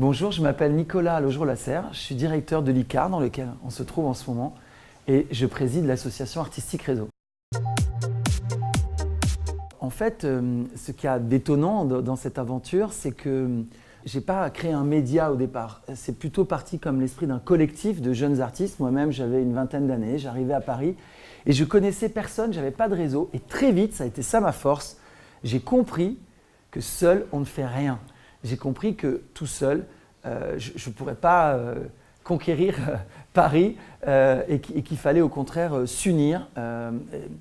Bonjour, je m'appelle Nicolas Laugereau-Lasserre, je suis directeur de l'ICAR dans lequel on se trouve en ce moment et je préside l'association artistique Réseau. En fait, ce qu'il y a d'étonnant dans cette aventure, c'est que je n'ai pas créé un média au départ. C'est plutôt parti comme l'esprit d'un collectif de jeunes artistes. Moi-même, j'avais une vingtaine d'années, j'arrivais à Paris et je connaissais personne, je n'avais pas de réseau. Et très vite, ça a été ça ma force, j'ai compris que seul, on ne fait rien. J'ai compris que tout seul, je ne pourrais pas conquérir Paris et qu'il fallait au contraire s'unir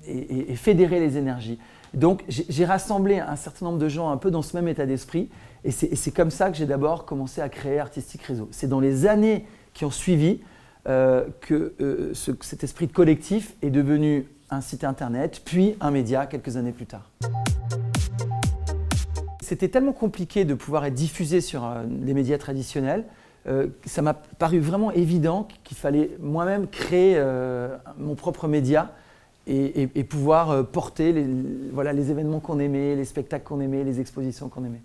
et fédérer les énergies. Donc j'ai rassemblé un certain nombre de gens un peu dans ce même état d'esprit et c'est comme ça que j'ai d'abord commencé à créer Artistique Réseau. C'est dans les années qui ont suivi que cet esprit de collectif est devenu un site internet, puis un média quelques années plus tard. C'était tellement compliqué de pouvoir être diffusé sur les médias traditionnels, ça m'a paru vraiment évident qu'il fallait moi-même créer mon propre média et pouvoir porter les événements qu'on aimait, les spectacles qu'on aimait, les expositions qu'on aimait.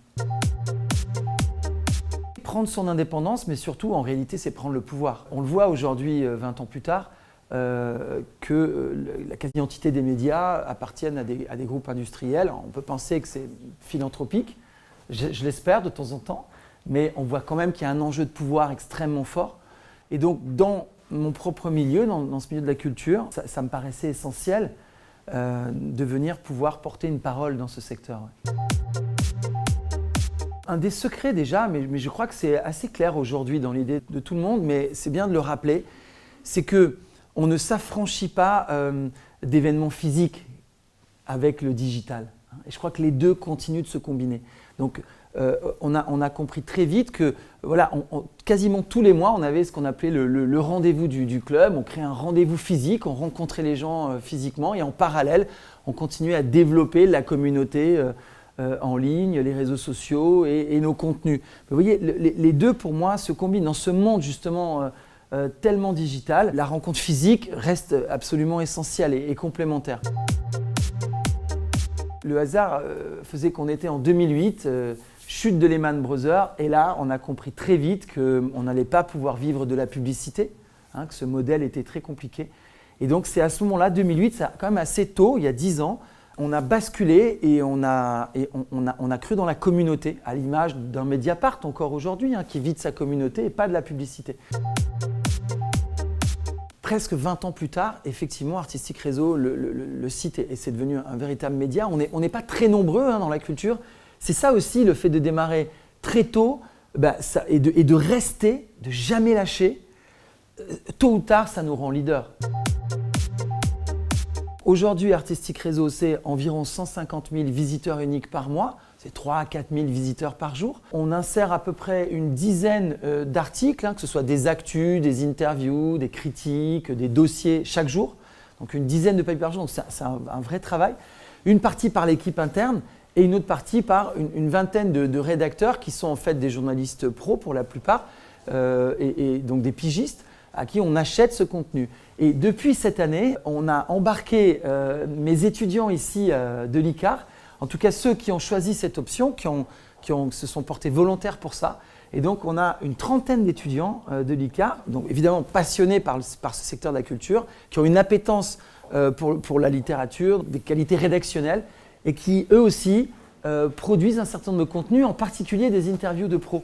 Prendre son indépendance, mais surtout en réalité c'est prendre le pouvoir. On le voit aujourd'hui, 20 ans plus tard, que la quasi-entité des médias appartiennent à des groupes industriels. On peut penser que c'est philanthropique, je l'espère de temps en temps, mais on voit quand même qu'il y a un enjeu de pouvoir extrêmement fort. Et donc dans mon propre milieu, dans ce milieu de la culture, ça me paraissait essentiel de venir pouvoir porter une parole dans ce secteur. Un des secrets déjà, mais je crois que c'est assez clair aujourd'hui dans l'idée de tout le monde, mais c'est bien de le rappeler, c'est qu'on ne s'affranchit pas d'événements physiques avec le digital. Et je crois que les deux continuent de se combiner. Donc on a compris très vite que voilà, quasiment tous les mois, on avait ce qu'on appelait le rendez-vous du club. On créait un rendez-vous physique, on rencontrait les gens physiquement et en parallèle, on continuait à développer la communauté en ligne, les réseaux sociaux et nos contenus. Vous voyez, les deux pour moi se combinent dans ce monde justement tellement digital. La rencontre physique reste absolument essentielle et complémentaire. Le hasard faisait qu'on était en 2008, chute de Lehman Brothers, et là on a compris très vite qu'on n'allait pas pouvoir vivre de la publicité, que ce modèle était très compliqué. Et donc c'est à ce moment-là, 2008, c'est quand même assez tôt, il y a 10 ans, on a basculé et on a cru dans la communauté, à l'image d'un Mediapart encore aujourd'hui, qui vit de sa communauté et pas de la publicité. Presque 20 ans plus tard, effectivement, Artistique Réseau, le site, c'est devenu un véritable média. On n'est pas très nombreux dans la culture. C'est ça aussi, le fait de démarrer très tôt et de rester, de jamais lâcher. Tôt ou tard, ça nous rend leader. Aujourd'hui, Artistique Réseau, c'est environ 150 000 visiteurs uniques par mois. C'est 3 à 4 000 visiteurs par jour. On insère à peu près une dizaine d'articles, que ce soit des actus, des interviews, des critiques, des dossiers chaque jour. Donc une dizaine de papiers par jour, donc c'est un vrai travail. Une partie par l'équipe interne et une autre partie par une vingtaine de rédacteurs qui sont en fait des journalistes pros pour la plupart et donc des pigistes à qui on achète ce contenu. Et depuis cette année, on a embarqué mes étudiants ici de l'ICAR, en tout cas ceux qui ont choisi cette option, qui se sont portés volontaires pour ça. Et donc on a une trentaine d'étudiants de l'ICAR, donc évidemment passionnés par ce secteur de la culture, qui ont une appétence pour la littérature, des qualités rédactionnelles, et qui eux aussi produisent un certain nombre de contenus, en particulier des interviews de pros.